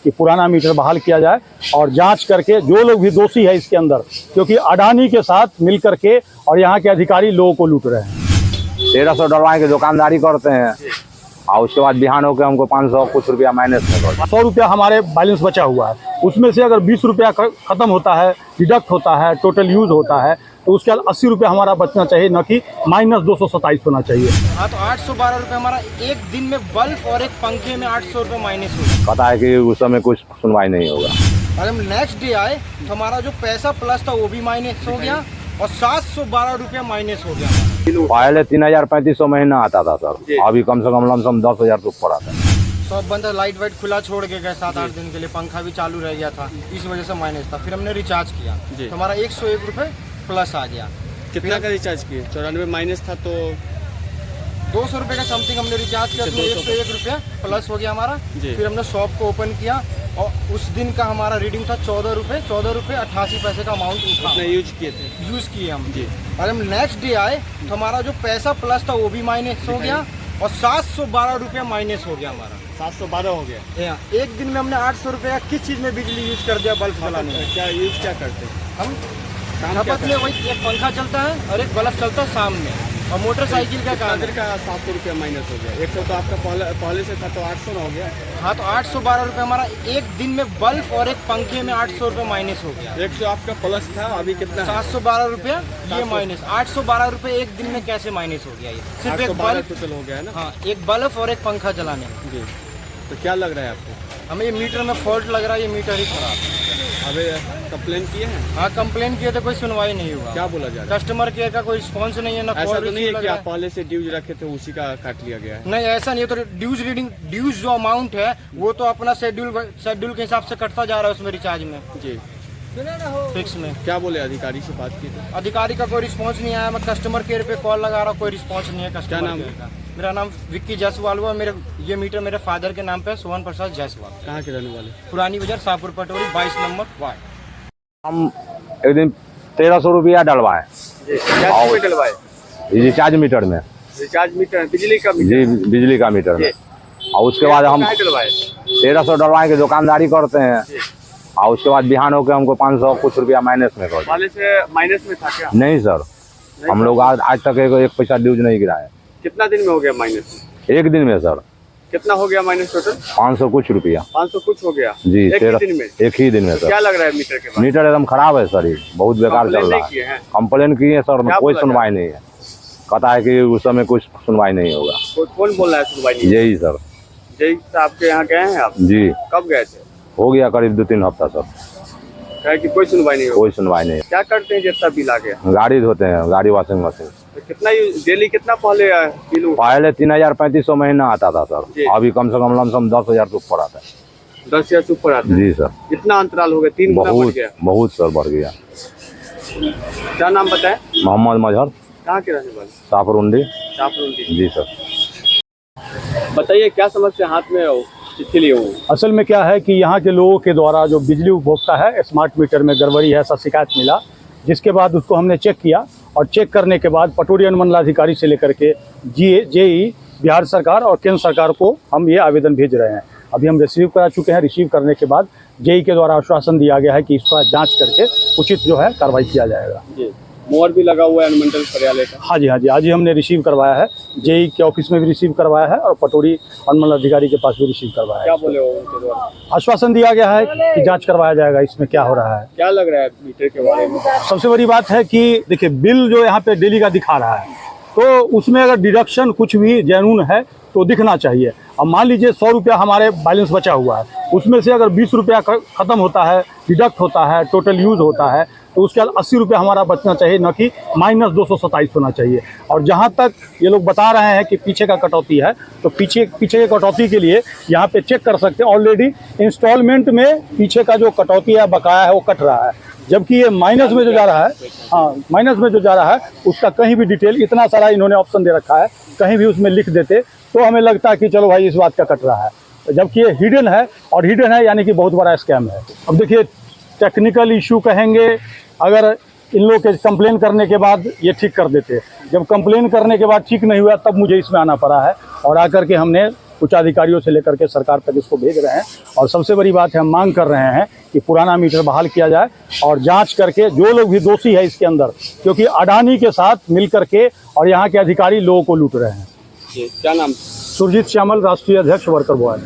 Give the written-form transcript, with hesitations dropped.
कि पुराना मीटर बहाल किया जाए और जांच करके जो लोग भी दोषी है इसके अंदर, क्योंकि अडानी के साथ मिल करके और यहाँ के अधिकारी लोगों को लूट रहे हैं। 1300 डलवाए के दुकानदारी करते हैं और उसके बाद बिहान होकर हमको 500 कुछ रुपया माइनस में 100 रुपया हमारे बैलेंस बचा हुआ है, उसमें से अगर 20 रुपया ख़त्म होता है, डिडक्ट होता है, टोटल यूज़ होता है, तो उसके बाद 80 रुपया हमारा बचना चाहिए, न कि -227 होना चाहिए। हाँ, तो 812 रुपये हमारा एक दिन में बल्ब और एक पंखे में 800 रुपये माइनस हो गया। पता है कि उस समय कुछ सुनवाई नहीं होगा। अगर हम नेक्स्ट डे आए तो हमारा जो पैसा प्लस था वो भी माइनस हो गया और 712 रुपये माइनस हो गया। पहले 3000-3500 महीना आता था सर, अभी कम से कम लमसम 10,000 के ऊपर आता है। सब बंदा लाइट वाइट खुला छोड़ के गए 7-8 दिन के लिए, पंखा भी चालू रह गया था, इस वजह से माइनस था। फिर हमने रिचार्ज किया तो हमारा 101 रुपये प्लस आ गया। कितना का रिचार्ज किए? 94 माइनस था तो 200 रुपये का समथिंग हमने रिचार्ज किया, तो 101 रुपये प्लस हो गया हमारा। फिर हमने शॉप को ओपन किया और उस दिन का हमारा रीडिंग था 14 रुपये 88 पैसे का अमाउंट उठा यूज किए हम जी। और हम नेक्स्ट डे आए तो हमारा जो पैसा प्लस था वो भी माइनस हो गया और 712 रुपये माइनस हो गया हमारा। 712 हो गया। एक दिन में हमने 800 रुपये का किस चीज़ में बिजली यूज कर दिया बल्ब जलाने में। क्या करते हैं हम खपत में वही एक पंखा चलता है और एक बल्ब चलता है शाम में, और मोटरसाइकिल का काम का 700 रुपया माइनस हो गया। 100 तो आपका पहले से था तो 800 हो गया। हाँ, तो 812 रुपये हमारा एक दिन में बल्ब और एक पंखे में 800 रुपये माइनस हो गया। 100 आपका प्लस था, अभी कितना? 712 रुपये ये माइनस। 812 रुपये एक दिन में कैसे माइनस हो गया? ये सिर्फ एक बल्ब टोटल हो गया है ना। हाँ, एक बल्ब और एक पंखा चलाने में। जी, तो क्या लग रहा है आपको? हमें ये मीटर में फॉल्ट लग रहा है, ये मीटर ही खराब है। अबे कंप्लेन किए हैं? हाँ, कंप्लेन किए तो कोई सुनवाई नहीं हुआ। क्या बोला जा रहा है? कस्टमर केयर का कोई रिस्पॉन्स नहीं है ना। ऐसा तो नहीं है कि आप पहले से ड्यूज रखे थे उसी का काट लिया गया है? नहीं, ऐसा नहीं है। तो ड्यूज जो अमाउंट है वो तो अपना शेड्यूल के हिसाब से कटता जा रहा है उसमें रिचार्ज में जी, फिक्स में। क्या बोले अधिकारी से बात की थी? अधिकारी का कोई रिस्पांस नहीं आया। मैं कस्टमर केयर पे कॉल लगा रहा हूँ, कोई रिस्पांस नहीं है कस्टमर नाम केयर का। मेरा नाम विक्की जायसवाल हुआ। ये मीटर मेरे फादर के नाम पे सोहन प्रसाद जायसवाल। कहाँ के रहने वाले? पुरानी बाजार शाहपुर पटोरी 22 नंबर वार्ड। हम एक दिन 1300 रुपया डलवाए रिचार्ज मीटर में। रिचार्ज मीटर बिजली का जी, बिजली का मीटर में। और उसके बाद हम 1300 डलवाए के दुकानदारी करते हैं और उसके बाद बिहान होकर हमको 500 कुछ रुपया माइनस में कर। पहले से माइनस में था क्या? नहीं सर, हम लोग आज तक एक पैसा ड्यूज नहीं गिराए। कितना दिन में हो गया माइनस? एक दिन में सर कितना हो गया माइनस टोटल? 500 कुछ रुपया। 500 कुछ हो गया जी, एक ही दिन में। सर क्या लग रहा है मीटर के बाद? मीटर एकदम खराब है सर, ये बहुत बेकार चल रहा है। कंप्लेन किए हैं सर, कोई सुनवाई नहीं है। कहता है कि उस समय कुछ सुनवाई नहीं होगा। कौन बोल रहा है सुनवाई नहीं? यही सर। जय आपके यहाँ गए हैं आप? जी। कब गए थे? हो गया करीब 2-3 हफ्ता सर। कहे कि कोई सुनवाई नहीं होगा। कोई सुनवाई नहीं। क्या करते हैं जितना बिल आ गया? गाड़ी धोते हैं, गाड़ी वॉशिंग मशीन। तो कितना डेली कितना पहले बिल? पहले 3000-3500 महीना आता था सर, अभी कम से कम लमसम 10,000 के ऊपर आता है। 10,000 से ऊपर आता है? जी सर। इतना अंतराल हो गया, 3 गुना बढ़ गया। बहुत सर बढ़ गया। क्या नाम बताएं? मोहम्मद मजहर। कहाँ के रहने वाले? साफरुंडी। जी सर। बताइए क्या समस्या हाथ में चिट्ठी लिए हो? असल में क्या है कि यहाँ के लोगों के द्वारा जो बिजली उपभोक्ता है स्मार्ट मीटर में गड़बड़ी है, ऐसा शिकायत मिला, जिसके बाद उसको हमने चेक किया और चेक करने के बाद पटोरी अनुमंडलाधिकारी से लेकर के जेई बिहार सरकार और केंद्र सरकार को हम ये आवेदन भेज रहे हैं। अभी हम रिसीव करा चुके हैं। रिसीव करने के बाद जेई के द्वारा आश्वासन दिया गया है कि इसका जांच करके उचित जो है कार्रवाई किया जाएगा। जी, मोहर भी लगा हुआ है अनुमंडल कार्यालय का? हाँ जी, आज ही हमने रिसीव करवाया है। जेई के ऑफिस में भी रिसीव करवाया है और पटोरी अनुमंडल अधिकारी के पास भी रिसीव करवाया है। क्या बोले हो उनके द्वारा? आश्वासन दिया गया है कि जांच करवाया जाएगा इसमें क्या हो रहा है। क्या लग रहा है मीटर के बारे में? सबसे बड़ी बात है कि देखिए, बिल जो यहाँ पे डेली का दिखा रहा है, तो उसमें अगर डिडक्शन कुछ भी जेन्युइन है तो दिखना चाहिए। अब मान लीजिए 100 रुपया हमारे बैलेंस बचा हुआ है, उसमें से अगर 20 रुपया ख़त्म होता है, डिडक्ट होता है, टोटल यूज़ होता है, तो उसके बाद 80 रुपया हमारा बचना चाहिए, न कि -227 होना चाहिए। और जहाँ तक ये लोग बता रहे हैं कि पीछे का कटौती है, तो पीछे के कटौती के लिए यहाँ पे चेक कर सकते हैं। ऑलरेडी इंस्टॉलमेंट में पीछे का जो कटौती है, बकाया है, वो कट रहा है, जबकि ये माइनस में जो जा रहा है, हाँ माइनस में जो जा रहा है, उसका कहीं भी डिटेल, इतना सारा इन्होंने ऑप्शन दे रखा है, कहीं भी उसमें लिख देते तो हमें लगता है कि चलो भाई इस बात का कट रहा है, जबकि ये हिडन है, और हिडन है यानी कि बहुत बड़ा स्कैम है। अब देखिए, टेक्निकल इशू कहेंगे, अगर इन लोग के कंप्लेन करने के बाद ये ठीक कर देते, जब कंप्लेन करने के बाद ठीक नहीं हुआ तब मुझे इसमें आना पड़ा है, और आकर के हमने उच्च अधिकारियों से लेकर के सरकार तक इसको भेज रहे हैं। और सबसे बड़ी बात है, हम मांग कर रहे हैं कि पुराना मीटर बहाल किया जाए और जांच करके जो लोग भी दोषी है इसके अंदर, क्योंकि अडानी के साथ मिल करके और यहाँ के अधिकारी लोगों को लूट रहे हैं। क्या नाम? सुरजीत श्यामल, राष्ट्रीय अध्यक्ष वर्कर बॉय।